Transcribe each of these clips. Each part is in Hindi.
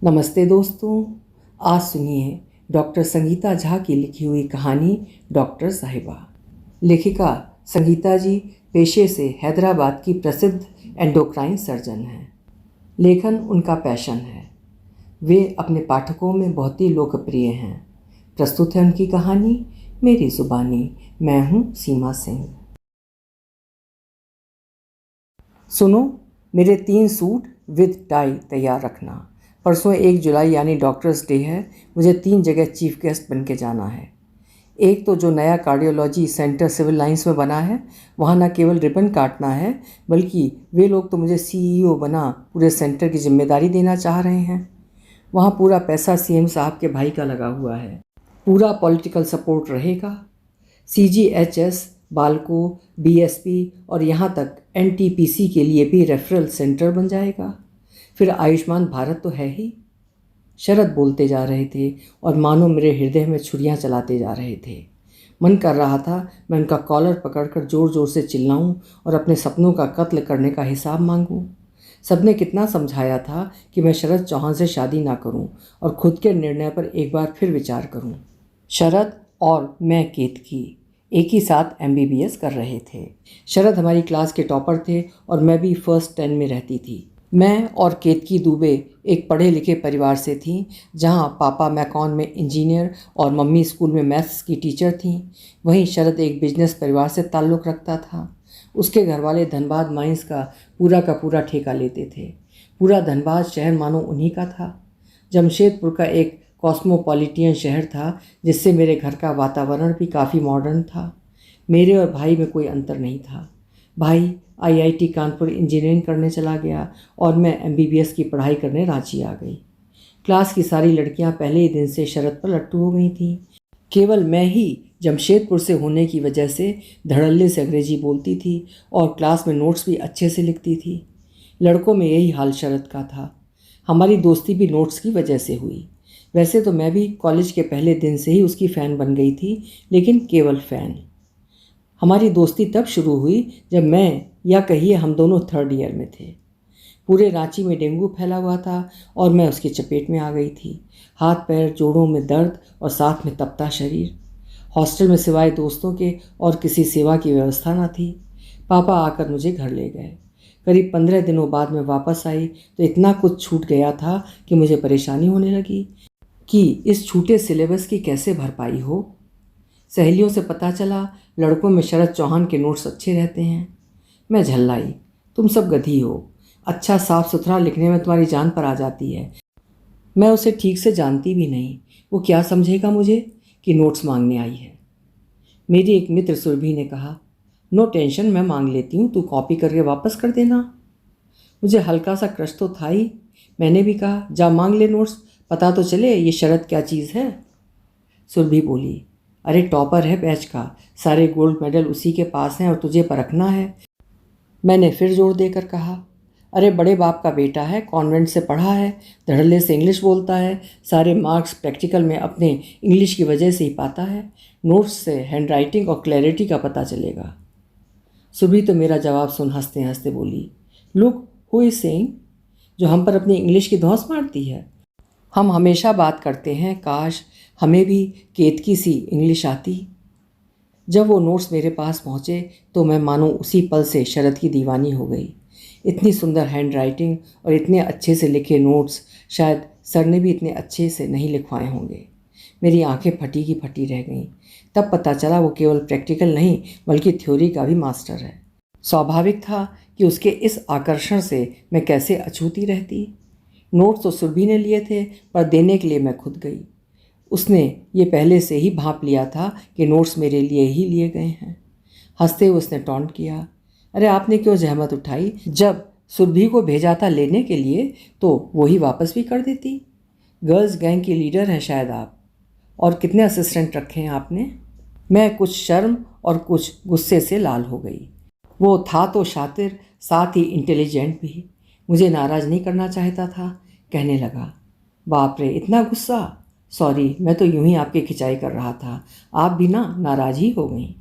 नमस्ते दोस्तों। आज सुनिए डॉक्टर संगीता झा की लिखी हुई कहानी डॉक्टर साहिबा। लेखिका संगीता जी पेशे से हैदराबाद की प्रसिद्ध एंडोक्राइन सर्जन हैं। लेखन उनका पैशन है। वे अपने पाठकों में बहुत ही लोकप्रिय हैं। प्रस्तुत है उनकी कहानी मेरी ज़ुबानी। मैं हूँ सीमा सिंह। सुनो, मेरे 3 सूट विद टाई तैयार रखना। परसों 1 जुलाई यानी डॉक्टर्स डे है। मुझे 3 जगह चीफ गेस्ट बन के जाना है। एक तो जो नया कार्डियोलॉजी सेंटर सिविल लाइंस में बना है, वहाँ न केवल रिबन काटना है, बल्कि वे लोग तो मुझे सीईओ बना पूरे सेंटर की जिम्मेदारी देना चाह रहे हैं। वहाँ पूरा पैसा सीएम साहब के भाई का लगा हुआ है। पूरा पॉलिटिकल सपोर्ट रहेगा। CGHS, बाल्को, BSP और यहाँ तक NTPC के लिए भी रेफरल सेंटर बन जाएगा। फिर आयुष्मान भारत तो है ही। शरद बोलते जा रहे थे और मानो मेरे हृदय में छुरियां चलाते जा रहे थे। मन कर रहा था मैं उनका कॉलर पकड़कर ज़ोर ज़ोर से चिल्लाऊं और अपने सपनों का कत्ल करने का हिसाब मांगूं। सबने कितना समझाया था कि मैं शरद चौहान से शादी ना करूं और खुद के निर्णय पर एक बार फिर विचार करूं। शरद और मैं केतकी एक ही साथ MBBS कर रहे थे। शरद हमारी क्लास के टॉपर थे और मैं भी फर्स्ट 10 में रहती थी। मैं और केतकी दुबे एक पढ़े लिखे परिवार से थीं, जहां पापा मैकॉन में इंजीनियर और मम्मी स्कूल में मैथ्स की टीचर थीं। वहीं शरद एक बिजनेस परिवार से ताल्लुक़ रखता था। उसके घरवाले धनबाद माइंस का पूरा ठेका लेते थे। पूरा धनबाद शहर मानो उन्हीं का था। जमशेदपुर का एक कॉस्मोपॉलिटियन शहर था, जिससे मेरे घर का वातावरण भी काफ़ी मॉडर्न था। मेरे और भाई में कोई अंतर नहीं था। भाई IIT कानपुर इंजीनियरिंग करने चला गया और मैं MBBS की पढ़ाई करने रांची आ गई। क्लास की सारी लड़कियां पहले ही दिन से शरद पर लट्टू हो गई थीं। केवल मैं ही जमशेदपुर से होने की वजह से धड़ल्ले से अंग्रेजी बोलती थी और क्लास में नोट्स भी अच्छे से लिखती थी। लड़कों में यही हाल शरद का था। हमारी दोस्ती भी नोट्स की वजह से हुई। वैसे तो मैं भी कॉलेज के पहले दिन से ही उसकी फ़ैन बन गई थी, लेकिन केवल फ़ैन। हमारी दोस्ती तब शुरू हुई जब मैं, या कहिए हम दोनों, 3rd ईयर में थे। पूरे रांची में डेंगू फैला हुआ था और मैं उसकी चपेट में आ गई थी। हाथ पैर जोड़ों में दर्द और साथ में तपता शरीर। हॉस्टल में सिवाय दोस्तों के और किसी सेवा की व्यवस्था न थी। पापा आकर मुझे घर ले गए। करीब 15 दिनों बाद मैं वापस आई तो इतना कुछ छूट गया था कि मुझे परेशानी होने लगी कि इस छूटे सिलेबस की कैसे भरपाई हो। सहेलियों से पता चला लड़कों में शरद चौहान के नोट्स अच्छे रहते हैं। मैं झल्लाई, तुम सब गधी हो। अच्छा साफ सुथरा लिखने में तुम्हारी जान पर आ जाती है। मैं उसे ठीक से जानती भी नहीं। वो क्या समझेगा मुझे कि नोट्स मांगने आई है। मेरी एक मित्र सुरभि ने कहा, नो टेंशन, मैं मांग लेती हूँ, तू कॉपी करके वापस कर देना। मुझे हल्का सा क्रश तो था ही। मैंने भी कहा, जा मांग ले नोट्स, पता तो चले ये शरद क्या चीज़ है। सुरभि बोली, अरे टॉपर है बैच का, सारे गोल्ड मेडल उसी के पास हैं और तुझे परखना है। मैंने फिर जोर देकर कहा, अरे बड़े बाप का बेटा है, कॉन्वेंट से पढ़ा है, धड़ल्ले से इंग्लिश बोलता है, सारे मार्क्स प्रैक्टिकल में अपने इंग्लिश की वजह से ही पाता है। नोट्स से हैंडराइटिंग और क्लैरिटी का पता चलेगा। सुबह तो मेरा जवाब सुन हंसते हंसते बोली, लुक हु इज सेइंग, जो हम पर अपनी इंग्लिश की धौंस मारती है। हम हमेशा बात करते हैं, काश हमें भी केतकी सी इंग्लिश आती। जब वो नोट्स मेरे पास पहुँचे तो मैं मानो उसी पल से शरद की दीवानी हो गई। इतनी सुंदर हैंडराइटिंग और इतने अच्छे से लिखे नोट्स शायद सर ने भी इतने अच्छे से नहीं लिखवाए होंगे। मेरी आंखें फटी की फटी रह गईं। तब पता चला वो केवल प्रैक्टिकल नहीं बल्कि थ्योरी का भी मास्टर है। स्वाभाविक था कि उसके इस आकर्षण से मैं कैसे अछूती रहती। नोट्स तो सुरभि ने लिए थे, पर देने के लिए मैं खुद गई। उसने ये पहले से ही भांप लिया था कि नोट्स मेरे लिए ही लिए गए हैं। हंसते हुए उसने टॉन्ट किया, अरे आपने क्यों जहमत उठाई, जब सुरभि को भेजा था लेने के लिए तो वही वापस भी कर देती। गर्ल्स गैंग की लीडर हैं शायद आप। और कितने असिस्टेंट रखे हैं आपने। मैं कुछ शर्म और कुछ गुस्से से लाल हो गई। वो था तो शातिर, साथ ही इंटेलिजेंट भी। मुझे नाराज़ नहीं करना चाहता था। कहने लगा, बाप रे इतना गुस्सा, सॉरी मैं तो यूं ही आपकी खिंचाई कर रहा था, आप भी ना नाराज़ ही हो गई।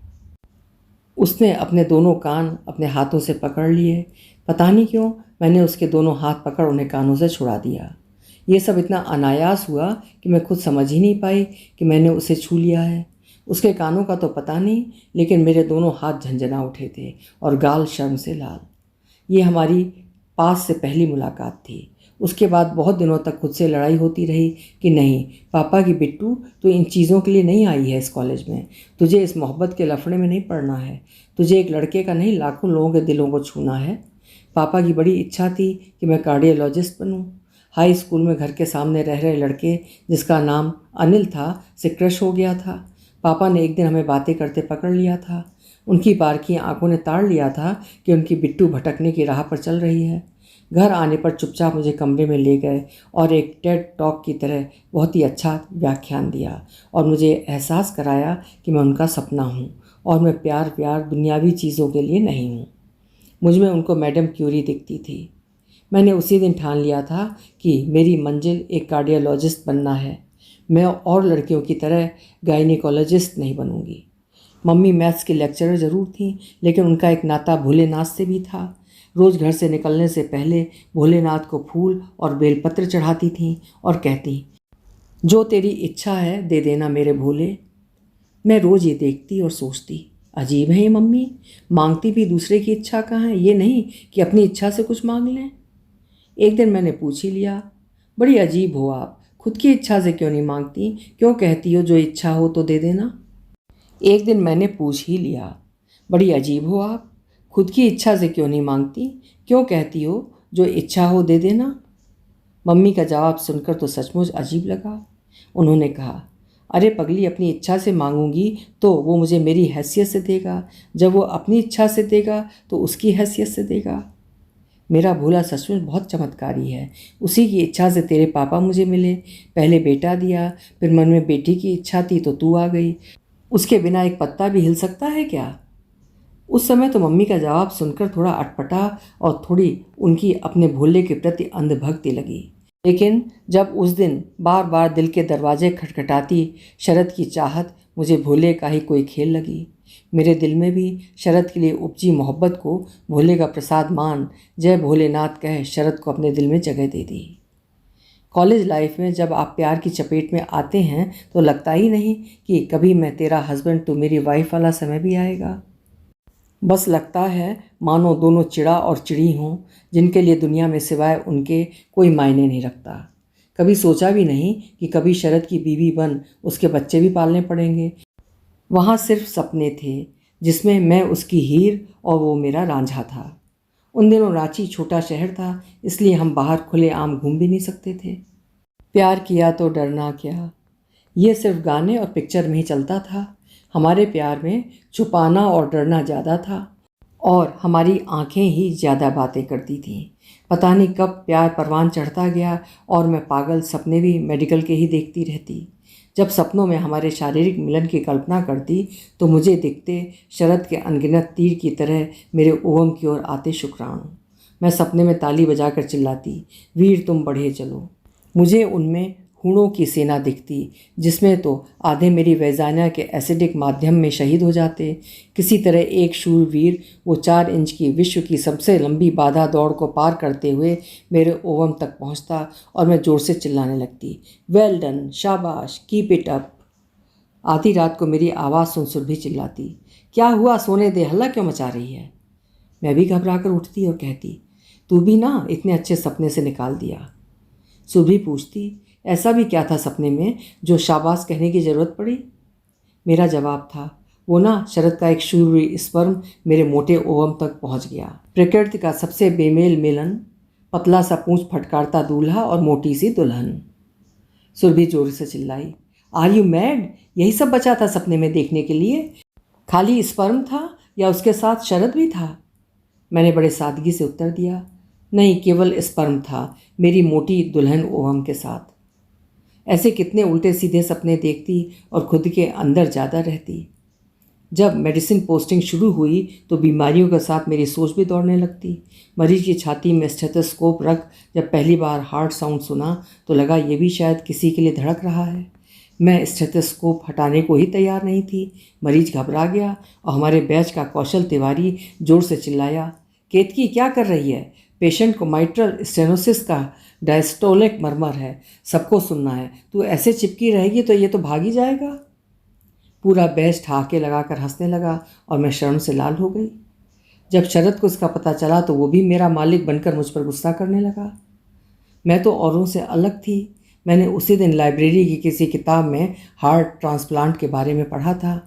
उसने अपने दोनों कान अपने हाथों से पकड़ लिए। पता नहीं क्यों मैंने उसके दोनों हाथ पकड़ उन्हें कानों से छुड़ा दिया। ये सब इतना अनायास हुआ कि मैं खुद समझ ही नहीं पाई कि मैंने उसे छू लिया है। उसके कानों का तो पता नहीं, लेकिन मेरे दोनों हाथ झंझना उठे थे और गाल शर्म से लाल। ये हमारी पास से पहली मुलाकात थी। उसके बाद बहुत दिनों तक खुद से लड़ाई होती रही कि नहीं पापा की बिट्टू, तो इन चीज़ों के लिए नहीं आई है इस कॉलेज में। तुझे इस मोहब्बत के लफड़े में नहीं पड़ना है। तुझे एक लड़के का नहीं, लाखों लोगों के दिलों को छूना है। पापा की बड़ी इच्छा थी कि मैं कार्डियोलॉजिस्ट बनूं। हाई स्कूल में घर के सामने रह रहे लड़के जिसका नाम अनिल था से क्रश हो गया था। पापा ने एक दिन हमें बातें करते पकड़ लिया था। उनकी बारकी आंखों ने ताड़ लिया था कि उनकी बिट्टू भटकने की राह पर चल रही है। घर आने पर चुपचाप मुझे कमरे में ले गए और एक टेड टॉक की तरह बहुत ही अच्छा व्याख्यान दिया और मुझे एहसास कराया कि मैं उनका सपना हूँ और मैं प्यार दुनियावी चीज़ों के लिए नहीं हूँ। मुझ में उनको मैडम क्यूरी दिखती थी। मैंने उसी दिन ठान लिया था कि मेरी मंजिल एक कार्डियोलॉजिस्ट बनना है। मैं और लड़कियों की तरह गायनिकोलॉजिस्ट नहीं बनूंगी। मम्मी मैथ्स की लेक्चरर ज़रूर थी, लेकिन उनका एक नाता भोलेनाथ से भी था। रोज़ घर से निकलने से पहले भोलेनाथ को फूल और बेलपत्र चढ़ाती थीं और कहती, जो तेरी इच्छा है दे देना मेरे भोले। मैं रोज़ ये देखती और सोचती, अजीब है ये मम्मी, मांगती भी दूसरे की इच्छा का है, ये नहीं कि अपनी इच्छा से कुछ मांग लें। एक दिन मैंने पूछ ही लिया, बड़ी अजीब हो आप, खुद की इच्छा से क्यों नहीं मांगती, क्यों कहती हो जो इच्छा हो तो दे देना। एक दिन मैंने पूछ ही लिया, बड़ी अजीब हो आप, खुद की इच्छा से क्यों नहीं मांगती, क्यों कहती हो जो इच्छा हो दे देना। मम्मी का जवाब सुनकर तो सचमुच अजीब लगा। उन्होंने कहा, अरे पगली, अपनी इच्छा से मांगूंगी तो वो मुझे मेरी हैसियत से देगा, जब वो अपनी इच्छा से देगा तो उसकी हैसियत से देगा। मेरा भोला सचमुच बहुत चमत्कारी है। उसी की इच्छा से तेरे पापा मुझे मिले। पहले बेटा दिया, फिर मन में बेटी की इच्छा थी तो तू आ गई। उसके बिना एक पत्ता भी हिल सकता है क्या। उस समय तो मम्मी का जवाब सुनकर थोड़ा अटपटा और थोड़ी उनकी अपने भोले के प्रति अंधभक्ति लगी। लेकिन जब उस दिन बार बार दिल के दरवाजे खटखटाती शरद की चाहत मुझे भोले का ही कोई खेल लगी। मेरे दिल में भी शरद के लिए उपजी मोहब्बत को भोले का प्रसाद मान जय भोलेनाथ कह शरद को अपने दिल में जगह दे दी। कॉलेज लाइफ में जब आप प्यार की चपेट में आते हैं तो लगता ही नहीं कि कभी मैं तेरा हस्बैंड तो मेरी वाइफ वाला समय भी आएगा। बस लगता है मानो दोनों चिड़ा और चिड़ी हों, जिनके लिए दुनिया में सिवाय उनके कोई मायने नहीं रखता। कभी सोचा भी नहीं कि कभी शरद की बीवी बन उसके बच्चे भी पालने पड़ेंगे। वहाँ सिर्फ सपने थे जिसमें मैं उसकी हीर और वो मेरा रांझा था। उन दिनों रांची छोटा शहर था, इसलिए हम बाहर खुले आम घूम भी नहीं सकते थे। प्यार किया तो डरना क्या, ये सिर्फ गाने और पिक्चर में ही चलता था। हमारे प्यार में छुपाना और डरना ज़्यादा था और हमारी आंखें ही ज़्यादा बातें करती थीं। पता नहीं कब प्यार परवान चढ़ता गया और मैं पागल सपने भी मेडिकल के ही देखती रहती। जब सपनों में हमारे शारीरिक मिलन की कल्पना करती तो मुझे दिखते शरद के अनगिनत तीर की तरह मेरे ओवम की ओर आते शुक्राणु। मैं सपने में ताली बजाकर चिल्लाती, वीर तुम बढ़े चलो। मुझे उनमें हूणों की सेना दिखती, जिसमें तो आधे मेरी वैजाना के एसिडिक माध्यम में शहीद हो जाते। किसी तरह एक शूरवीर वो 4 इंच की विश्व की सबसे लंबी बाधा दौड़ को पार करते हुए मेरे ओवम तक पहुंचता और मैं जोर से चिल्लाने लगती, वेल डन, शाबाश, कीप इट अप। आधी रात को मेरी आवाज़ सुन सुरभि चिल्लाती, क्या हुआ, सोने दे, हल्ला क्यों मचा रही है। मैं भी घबरा कर उठती और कहती, तू भी ना इतने अच्छे सपने से निकाल दिया। सुरभि पूछती, ऐसा भी क्या था सपने में जो शाबाश कहने की ज़रूरत पड़ी। मेरा जवाब था, वो ना शरद का एक शूरवीर स्पर्म मेरे मोटे ओवम तक पहुंच गया। प्रकृति का सबसे बेमेल मिलन, पतला सा पूंछ फटकारता दूल्हा और मोटी सी दुल्हन। सुरभि जोर से चिल्लाई, आर यू मैड, यही सब बचा था सपने में देखने के लिए। खाली स्पर्म था या उसके साथ शरद भी था। मैंने बड़े सादगी से उत्तर दिया, नहीं, केवल स्पर्म था मेरी मोटी दुल्हन ओवम के साथ। ऐसे कितने उल्टे सीधे सपने देखती और खुद के अंदर ज़्यादा रहती। जब मेडिसिन पोस्टिंग शुरू हुई तो बीमारियों के साथ मेरी सोच भी दौड़ने लगती। मरीज की छाती में स्टेथोस्कोप रख जब पहली बार हार्ट साउंड सुना तो लगा ये भी शायद किसी के लिए धड़क रहा है। मैं स्टेथोस्कोप हटाने को ही तैयार नहीं थी। मरीज घबरा गया और हमारे बैच का कौशल तिवारी जोर से चिल्लाया, केतकी क्या कर रही है, पेशेंट को माइट्रल स्टेनोसिस का डायस्टोलिक मरमर है, सबको सुनना है। तू ऐसे चिपकी रहेगी तो ये तो भाग ही जाएगा। पूरा बेस्ट ठहाके लगाकर हंसने लगा और मैं शर्म से लाल हो गई। जब शरद को इसका पता चला तो वो भी मेरा मालिक बनकर मुझ पर गुस्सा करने लगा। मैं तो औरों से अलग थी। मैंने उसी दिन लाइब्रेरी की किसी किताब में हार्ट ट्रांसप्लांट के बारे में पढ़ा था।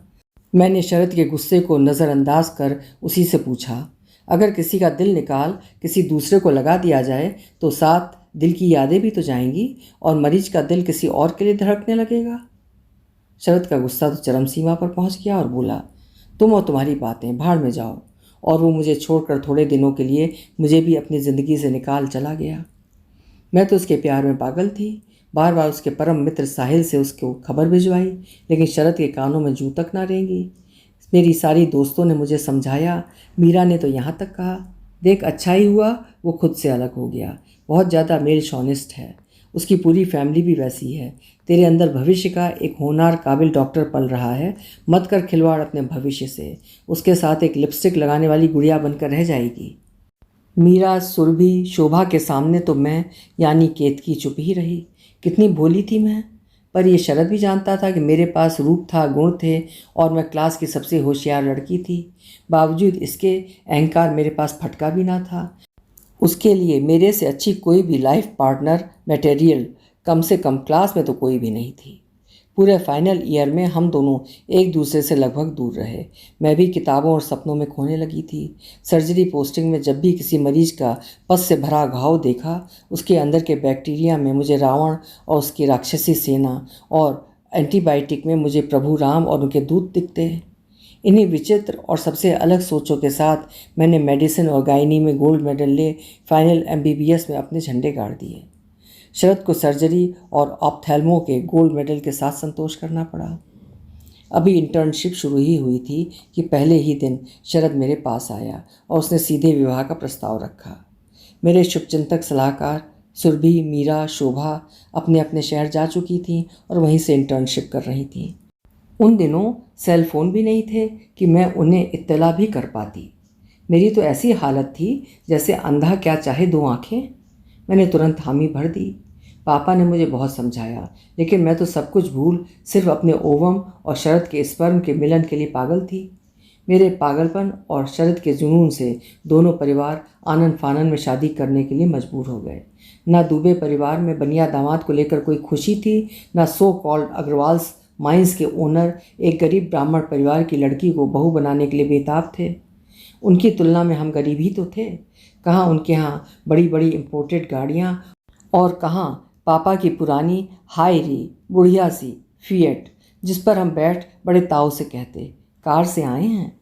मैंने शरद के गुस्से को नज़रअंदाज कर उसी से पूछा, अगर किसी का दिल निकाल किसी दूसरे को लगा दिया जाए तो साथ दिल की यादें भी तो जाएंगी और मरीज का दिल किसी और के लिए धड़कने लगेगा। शरद का गुस्सा तो चरम सीमा पर पहुंच गया और बोला, तुम और तुम्हारी बातें भाड़ में जाओ। और वो मुझे छोड़कर थोड़े दिनों के लिए मुझे भी अपनी ज़िंदगी से निकाल चला गया। मैं तो उसके प्यार में पागल थी। बार बार उसके परम मित्र साहिल से उसको खबर भिजवाई, लेकिन शरद के कानों में जूं तक ना रेंगी। मेरी सारी दोस्तों ने मुझे समझाया, मीरा ने तो यहाँ तक कहा, देख अच्छा ही हुआ वो खुद से अलग हो गया, बहुत ज़्यादा मेल शॉनिस्ट है, उसकी पूरी फैमिली भी वैसी है। तेरे अंदर भविष्य का एक होनहार काबिल डॉक्टर पल रहा है, मत कर खिलवाड़ अपने भविष्य से। उसके साथ एक लिपस्टिक लगाने वाली गुड़िया बनकर रह जाएगी। मीरा, सुरभि, शोभा के सामने तो मैं यानी केतकी चुप ही रही। कितनी भोली थी मैं। पर यह शरद भी जानता था कि मेरे पास रूप था, गुण थे और मैं क्लास की सबसे होशियार लड़की थी। बावजूद इसके अहंकार मेरे पास फटका भी ना था। उसके लिए मेरे से अच्छी कोई भी लाइफ पार्टनर मटेरियल कम से कम क्लास में तो कोई भी नहीं थी। पूरे फाइनल ईयर में हम दोनों एक दूसरे से लगभग दूर रहे। मैं भी किताबों और सपनों में खोने लगी थी। सर्जरी पोस्टिंग में जब भी किसी मरीज का पस से भरा घाव देखा, उसके अंदर के बैक्टीरिया में मुझे रावण और उसकी राक्षसी सेना और एंटीबायोटिक में मुझे प्रभु राम और उनके दूत दिखते। इन्हीं विचित्र और सबसे अलग सोचों के साथ मैंने मेडिसिन और गायनी में गोल्ड मेडल ले फाइनल MBBS में अपने झंडे गाड़ दिए। शरद को सर्जरी और ऑप्थेल्मो के गोल्ड मेडल के साथ संतोष करना पड़ा। अभी इंटर्नशिप शुरू ही हुई थी कि पहले ही दिन शरद मेरे पास आया और उसने सीधे विवाह का प्रस्ताव रखा। मेरे शुभचिंतक सलाहकार सुरभि, मीरा, शोभा अपने अपने शहर जा चुकी थीं और वहीं से इंटर्नशिप कर रही थीं। उन दिनों सेल फोन भी नहीं थे कि मैं उन्हें इत्तला भी कर पाती। मेरी तो ऐसी हालत थी जैसे अंधा क्या चाहे दो आँखें। मैंने तुरंत हामी भर दी। पापा ने मुझे बहुत समझाया, लेकिन मैं तो सब कुछ भूल सिर्फ अपने ओवम और शरद के स्पर्म के मिलन के लिए पागल थी। मेरे पागलपन और शरद के जुनून से दोनों परिवार आनन फानन में शादी करने के लिए मजबूर हो गए। ना दुबे परिवार में बनिया दामाद को लेकर कोई खुशी थी, ना सो कॉल्ड अग्रवाल्स माइंस के ओनर एक गरीब ब्राह्मण परिवार की लड़की को बहू बनाने के लिए बेताब थे। उनकी तुलना में हम गरीब ही तो थे। कहाँ उनके यहाँ बड़ी बड़ी इम्पोर्टेड गाड़ियाँ और कहाँ पापा की पुरानी हाई री बुढ़िया सी फिएट, जिस पर हम बैठ बड़े ताव से कहते, कार से आए हैं।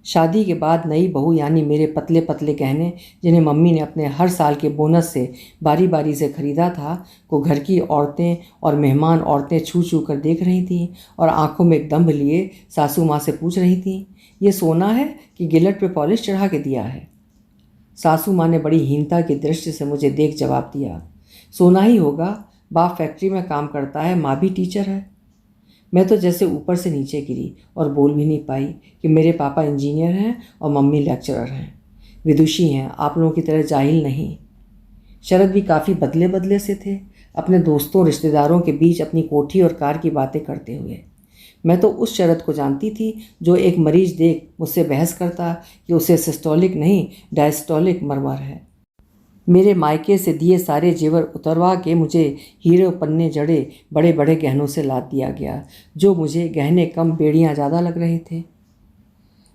शादी के बाद नई बहू यानी मेरे पतले पतले गहने, जिन्हें मम्मी ने अपने हर साल के बोनस से बारी बारी से ख़रीदा था, को घर की औरतें और मेहमान औरतें छू छू कर देख रही थीं और आंखों में एक दम्भ लिए सासू माँ से पूछ रही थीं, ये सोना है कि गिलट पे पॉलिश चढ़ा के दिया है। सासू माँ ने बड़ी हीनता की दृष्टि से मुझे देख जवाब दिया, सोना ही होगा, बाप फैक्ट्री में काम करता है, माँ भी टीचर है। मैं तो जैसे ऊपर से नीचे गिरी और बोल भी नहीं पाई कि मेरे पापा इंजीनियर हैं और मम्मी लेक्चरर हैं, विदुषी हैं, आप लोगों की तरह जाहिल नहीं। शरद भी काफ़ी बदले बदले से थे, अपने दोस्तों रिश्तेदारों के बीच अपनी कोठी और कार की बातें करते हुए। मैं तो उस शरद को जानती थी जो एक मरीज देख मुझसे बहस करता कि उसे सिस्टोलिक नहीं डायस्टोलिक मरमर है। मेरे मायके से दिए सारे जेवर उतरवा के मुझे हीरे पन्ने जड़े बड़े बड़े गहनों से लाद दिया गया, जो मुझे गहने कम बेड़ियाँ ज़्यादा लग रहे थे।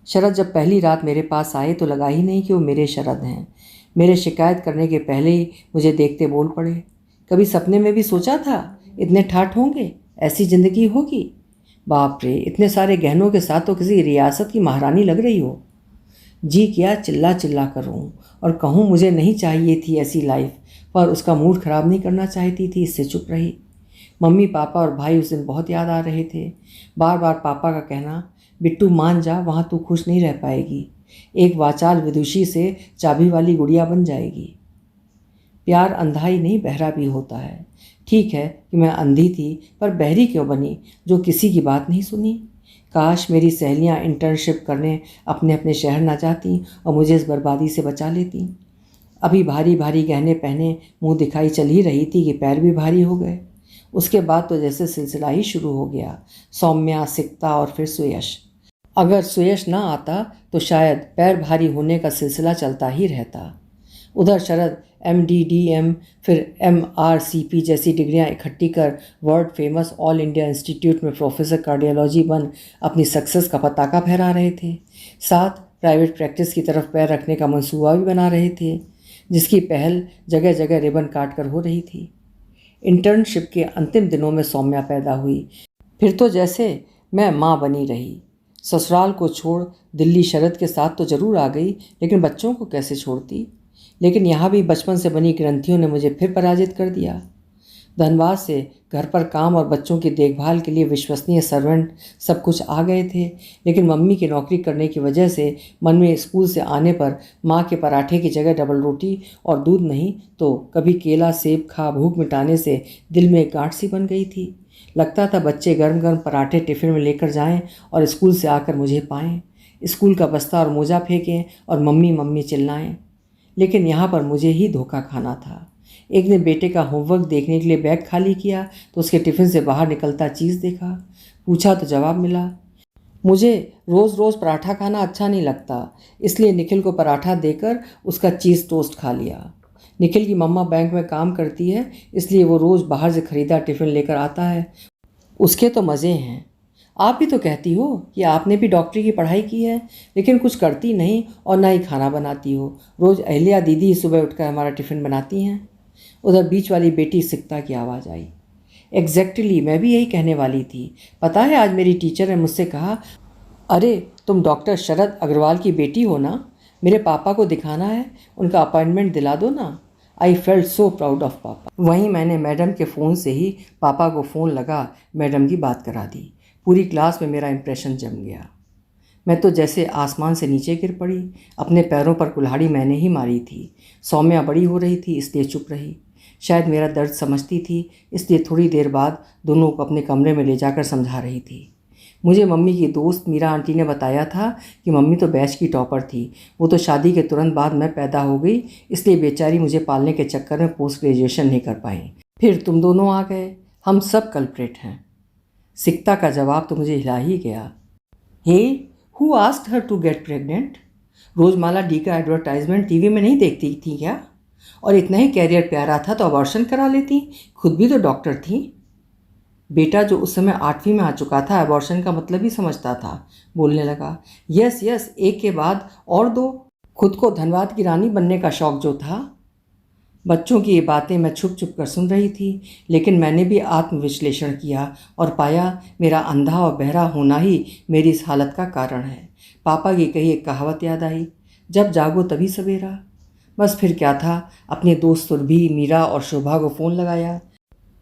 शरद जब पहली रात मेरे पास आए तो लगा ही नहीं कि वो मेरे शरद हैं। मेरे शिकायत करने के पहले ही मुझे देखते बोल पड़े, कभी सपने में भी सोचा था इतने ठाठ होंगे, ऐसी ज़िंदगी होगी? बाप रे, इतने सारे गहनों के साथ तो किसी रियासत की महारानी लग रही हो। जी किया चिल्ला चिल्ला कर रोऊं और कहूँ मुझे नहीं चाहिए थी ऐसी लाइफ, पर उसका मूड ख़राब नहीं करना चाहती थी, इससे चुप रही। मम्मी, पापा और भाई उस दिन बहुत याद आ रहे थे। बार बार पापा का कहना, बिट्टू मान जा, वहाँ तू खुश नहीं रह पाएगी, एक वाचाल विदुषी से चाबी वाली गुड़िया बन जाएगी। प्यार अंधा ही नहीं बहरा भी होता है। ठीक है कि मैं अंधी थी, पर बहरी क्यों बनी जो किसी की बात नहीं सुनी। काश मेरी सहेलियां इंटर्नशिप करने अपने अपने शहर ना जाती और मुझे इस बर्बादी से बचा लेती। अभी भारी भारी गहने पहने मुंह दिखाई चल ही रही थी कि पैर भी भारी हो गए। उसके बाद तो जैसे सिलसिला ही शुरू हो गया, सौम्या, सिकता और फिर सुयश। अगर सुयश ना आता तो शायद पैर भारी होने का सिलसिला चलता ही रहता। उधर शरद MD, DM, फिर MRCP जैसी डिग्रियां इकट्ठी कर world famous all India institute में प्रोफेसर कार्डियोलॉजी बन अपनी सक्सेस का पताका फहरा रहे थे। साथ प्राइवेट प्रैक्टिस की तरफ पैर रखने का मंसूबा भी बना रहे थे, जिसकी पहल जगह जगह रिबन काट कर हो रही थी। इंटर्नशिप के अंतिम दिनों में सौम्या पैदा हुई। फिर तो जैसे मैं माँ बनी रही। ससुराल को छोड़ दिल्ली शरद के साथ तो ज़रूर आ गई, लेकिन बच्चों को कैसे छोड़ती। लेकिन यहाँ भी बचपन से बनी ग्रंथियों ने मुझे फिर पराजित कर दिया। धनबाद से घर पर काम और बच्चों की देखभाल के लिए विश्वसनीय सर्वेंट सब कुछ आ गए थे, लेकिन मम्मी की नौकरी करने की वजह से मन में स्कूल से आने पर माँ के पराठे की जगह डबल रोटी और दूध नहीं तो कभी केला सेब खा भूख मिटाने से दिल में एक गांठ सी बन गई थी। लगता था बच्चे गर्म गर्म पराठे टिफ़िन में लेकर जाएं और स्कूल से आकर मुझे पाएं, स्कूल का बस्ता और मोजा फेंकें और मम्मी मम्मी चिल्लाएं। लेकिन यहाँ पर मुझे ही धोखा खाना था। एक दिन बेटे का होमवर्क देखने के लिए बैग खाली किया तो उसके टिफ़िन से बाहर निकलता चीज़ देखा। पूछा तो जवाब मिला। मुझे रोज़ रोज़ पराठा खाना अच्छा नहीं लगता, इसलिए निखिल को पराठा देकर उसका चीज़ टोस्ट खा लिया। निखिल की मम्मा बैंक में काम करती है, इसलिए वो रोज़ बाहर से ख़रीदा टिफ़िन लेकर आता है। उसके तो मज़े हैं। आप भी तो कहती हो कि आपने भी डॉक्टरी की पढ़ाई की है, लेकिन कुछ करती नहीं और ना ही खाना बनाती हो। रोज़ अहल्या दीदी सुबह उठकर हमारा टिफ़िन बनाती हैं। उधर बीच वाली बेटी सिकता की आवाज़ आई। एग्जैक्टली मैं भी यही कहने वाली थी। पता है आज मेरी टीचर ने मुझसे कहा, अरे तुम डॉक्टर शरद अग्रवाल की बेटी हो ना, मेरे पापा को दिखाना है, उनका अपॉइंटमेंट दिला दो ना। I felt so proud of पापा। वहीं मैंने मैडम के फ़ोन से ही पापा को फ़ोन लगा मैडम की बात करा दी। पूरी क्लास में मेरा इंप्रेशन जम गया। मैं तो जैसे आसमान से नीचे गिर पड़ी। अपने पैरों पर कुल्हाड़ी मैंने ही मारी थी। सौम्या बड़ी हो रही थी इसलिए चुप रही। शायद मेरा दर्द समझती थी, इसलिए थोड़ी देर बाद दोनों को अपने कमरे में ले जाकर समझा रही थी। मुझे मम्मी की दोस्त मीरा आंटी ने बताया था कि मम्मी तो बैच की टॉपर थी। वो तो शादी के तुरंत बाद मैं पैदा हो गई, इसलिए बेचारी मुझे पालने के चक्कर में पोस्ट ग्रेजुएशन नहीं कर पाई। फिर तुम दोनों आ गए। हम सब कल्प्रेट हैं। सिकता का जवाब तो मुझे हिला ही गया। Hey, who asked her to get pregnant? रोज़माला डी का एडवर्टाइजमेंट टीवी में नहीं देखती थी क्या? और इतना ही कैरियर प्यारा था तो अबॉर्शन करा लेती, खुद भी तो डॉक्टर थी। बेटा जो उस समय 8वीं में आ चुका था अबॉर्शन का मतलब ही समझता था, बोलने लगा। यस यस, एक के बाद और दो। खुद को धनबाद की रानी बनने का शौक जो था। बच्चों की ये बातें मैं छुप छुप कर सुन रही थी, लेकिन मैंने भी आत्मविश्लेषण किया और पाया मेरा अंधा और बहरा होना ही मेरी इस हालत का कारण है। पापा की कही एक कहावत याद आई, जब जागो तभी सवेरा। बस फिर क्या था, अपने दोस्त सुरभि, मीरा और शोभा को फ़ोन लगाया।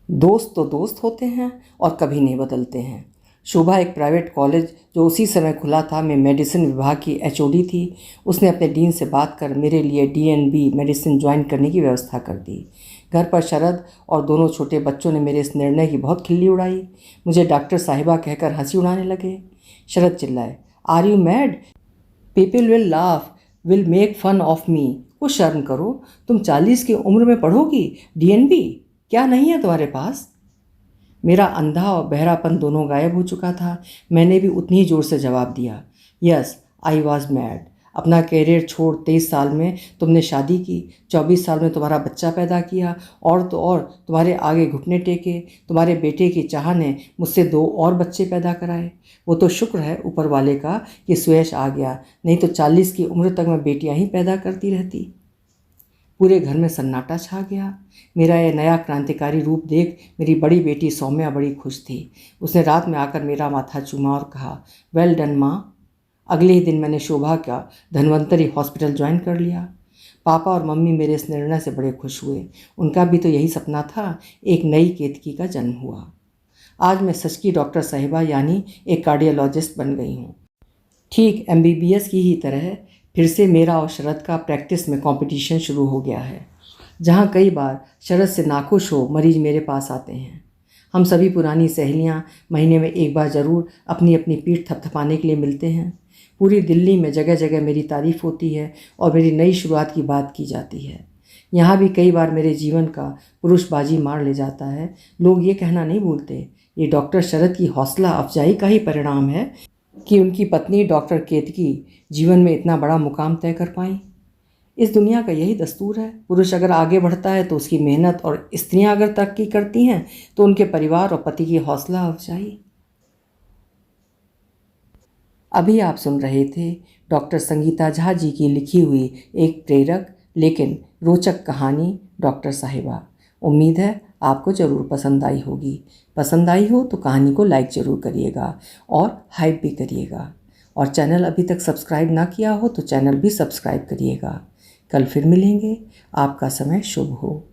दोस्त तो दोस्त होते हैं और कभी नहीं बदलते हैं। शोभा एक प्राइवेट कॉलेज जो उसी समय खुला था में मेडिसिन विभाग की HOD थी। उसने अपने डीन से बात कर मेरे लिए DNB मेडिसिन ज्वाइन करने की व्यवस्था कर दी। घर पर शरद और दोनों छोटे बच्चों ने मेरे इस निर्णय की बहुत खिल्ली उड़ाई। मुझे डॉक्टर साहिबा कहकर हंसी उड़ाने लगे। शरद चिल्लाए, are you mad? People will laugh, will make fun of me. कुछ शर्म करो, तुम 40 की उम्र में पढ़ोगी DNB? क्या नहीं है तुम्हारे पास? मेरा अंधा और बहरापन दोनों गायब हो चुका था। मैंने भी उतनी ही ज़ोर से जवाब दिया, यस आई वॉज मैड। अपना कैरियर छोड़ 23 साल में तुमने शादी की, 24 साल में तुम्हारा बच्चा पैदा किया, और तो और तुम्हारे आगे घुटने टेके। तुम्हारे बेटे की चाह ने मुझसे 2 और बच्चे पैदा कराए। वो तो शुक्र है ऊपर वाले का कि सुयश आ गया, नहीं तो 40 की उम्र तक मैं बेटियां ही पैदा करती रहती। पूरे घर में सन्नाटा छा गया। मेरा यह नया क्रांतिकारी रूप देख मेरी बड़ी बेटी सौम्या बड़ी खुश थी। उसने रात में आकर मेरा माथा चूमा और कहा, वेल डन माँ। अगले ही दिन मैंने शोभा का धन्वंतरी हॉस्पिटल ज्वाइन कर लिया। पापा और मम्मी मेरे इस निर्णय से बड़े खुश हुए। उनका भी तो यही सपना था, एक नई केतकी का जन्म हुआ। आज मैं सच की डॉक्टर साहिबा यानी एक कार्डियोलॉजिस्ट बन गई हूँ। ठीक MBBS की ही तरह फिर से मेरा और शरद का प्रैक्टिस में कंपटीशन शुरू हो गया है, जहाँ कई बार शरद से नाखुश हो मरीज मेरे पास आते हैं। हम सभी पुरानी सहेलियाँ महीने में एक बार ज़रूर अपनी अपनी पीठ थपथपाने के लिए मिलते हैं। पूरी दिल्ली में जगह जगह मेरी तारीफ़ होती है और मेरी नई शुरुआत की बात की जाती है। यहाँ भी कई बार मेरे जीवन का पुरुष बाजी मार ले जाता है। लोग ये कहना नहीं भूलते, ये डॉक्टर शरद की हौसला अफजाई का ही परिणाम है कि उनकी पत्नी डॉक्टर केतकी जीवन में इतना बड़ा मुकाम तय कर पाई। इस दुनिया का यही दस्तूर है, पुरुष अगर आगे बढ़ता है तो उसकी मेहनत, और स्त्रियां अगर तरक्की करती हैं तो उनके परिवार और पति की हौसला अफजाई। अभी आप सुन रहे थे डॉक्टर संगीता झा जी की लिखी हुई एक प्रेरक लेकिन रोचक कहानी डॉक्टर साहिबा। उम्मीद है आपको ज़रूर पसंद आई होगी। पसंद आई हो तो कहानी को लाइक ज़रूर करिएगा और हाइप भी करिएगा, और चैनल अभी तक सब्सक्राइब ना किया हो तो चैनल भी सब्सक्राइब करिएगा। कल फिर मिलेंगे। आपका समय शुभ हो।